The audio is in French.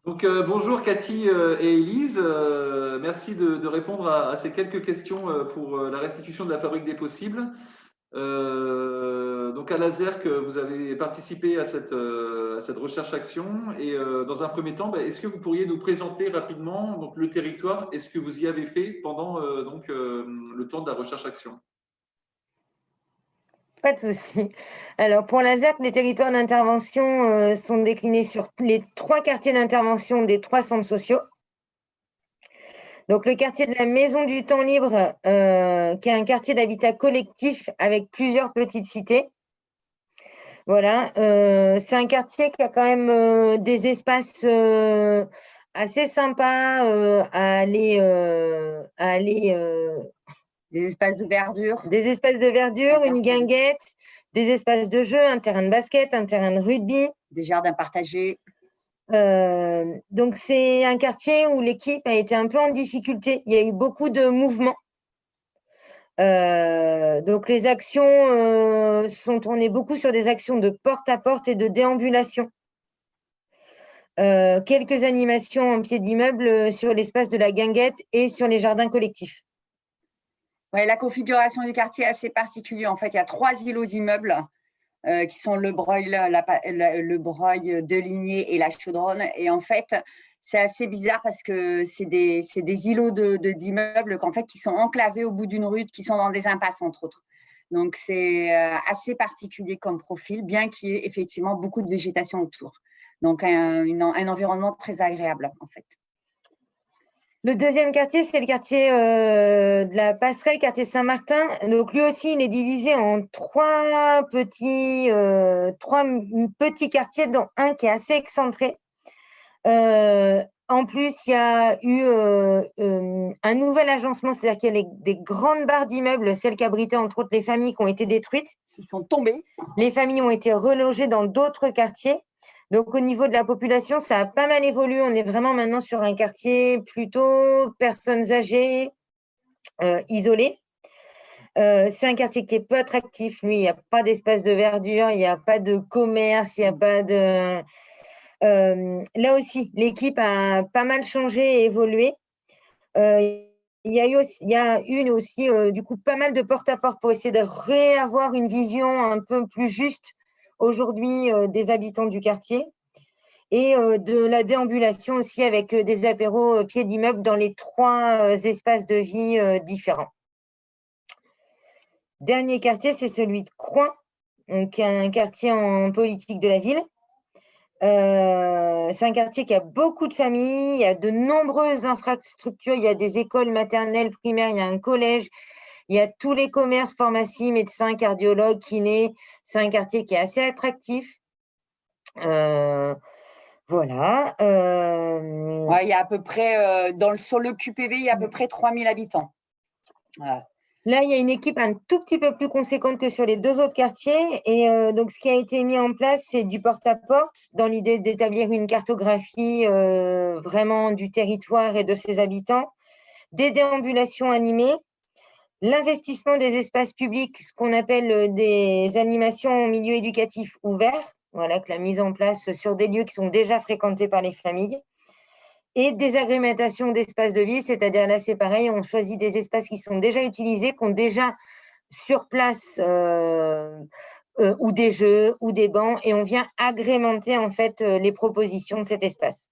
Donc, bonjour Cathy et Élise. Merci de répondre à ces quelques questions pour la restitution de la Fabrique des possibles. Donc, à l'ASERC, vous avez participé à cette recherche-action. Et dans un premier temps, est-ce que vous pourriez nous présenter rapidement donc, le territoire et ce que vous y avez fait pendant le temps de la recherche-action? Pas de souci. Alors, pour la ZERP, les territoires d'intervention sont déclinés sur les 3 quartiers d'intervention des 3 centres sociaux. Donc, le quartier de la Maison du Temps Libre, qui est un quartier d'habitat collectif avec plusieurs petites cités. Voilà, c'est un quartier qui a quand même des espaces assez sympas à aller. Des espaces de verdure. Des espaces de verdure, une guinguette, des espaces de jeu, un terrain de basket, un terrain de rugby. Des jardins partagés. Donc, c'est un quartier où l'équipe a été un peu en difficulté. Il y a eu beaucoup de mouvements. Donc, les actions sont tournées beaucoup sur des actions de porte-à-porte et de déambulation. Quelques animations en pied d'immeuble sur l'espace de la guinguette et sur les jardins collectifs. Ouais, la configuration du quartier est assez particulière. En fait, il y a 3 îlots d'immeubles qui sont le Breuil, le Breuil, Deligné et la Chaudronne. Et en fait, c'est assez bizarre parce que c'est des îlots d'immeubles qui sont enclavés au bout d'une rue, qui sont dans des impasses, entre autres. Donc, c'est assez particulier comme profil, bien qu'il y ait effectivement beaucoup de végétation autour. Donc, un environnement très agréable, en fait. Le deuxième quartier, c'est le quartier de la Passerelle, quartier Saint-Martin. Donc, lui aussi, il est divisé en 3 petits quartiers, dont un qui est assez excentré. En plus, il y a eu un nouvel agencement, c'est-à-dire qu'il y a des grandes barres d'immeubles, celles qui abritaient entre autres les familles qui ont été détruites. Qui sont tombées. Les familles ont été relogées dans d'autres quartiers. Donc, au niveau de la population, ça a pas mal évolué. On est vraiment maintenant sur un quartier plutôt personnes âgées, isolées. C'est un quartier qui est peu attractif. Lui, il n'y a pas d'espace de verdure, il n'y a pas de commerce, il n'y a pas de… là aussi, l'équipe a pas mal changé et évolué. Il y a eu aussi du coup pas mal de porte-à-porte pour essayer de réavoir une vision un peu plus juste aujourd'hui des habitants du quartier, et de la déambulation aussi avec des apéros pied d'immeuble dans les 3 espaces de vie différents. Dernier quartier, c'est celui de Croin, donc un quartier en politique de la ville. C'est un quartier qui a beaucoup de familles, il y a de nombreuses infrastructures, il y a des écoles maternelles, primaires, il y a un collège, il y a tous les commerces, pharmacies, médecins, cardiologues, kinés. C'est un quartier qui est assez attractif. Voilà. Ouais, il y a à peu près, sur le QPV, il y a à peu près 3000 habitants. Voilà. Là, il y a une équipe un tout petit peu plus conséquente que sur les 2 autres quartiers. Et donc, ce qui a été mis en place, c'est du porte-à-porte, dans l'idée d'établir une cartographie vraiment du territoire et de ses habitants, des déambulations animées, l'investissement des espaces publics, ce qu'on appelle des animations en milieu éducatif ouvert, voilà, que la mise en place sur des lieux qui sont déjà fréquentés par les familles, et des agrémentations d'espaces de vie, c'est-à-dire là, c'est pareil, on choisit des espaces qui sont déjà utilisés, qui ont déjà sur place ou des jeux ou des bancs, et on vient agrémenter en fait les propositions de cet espace.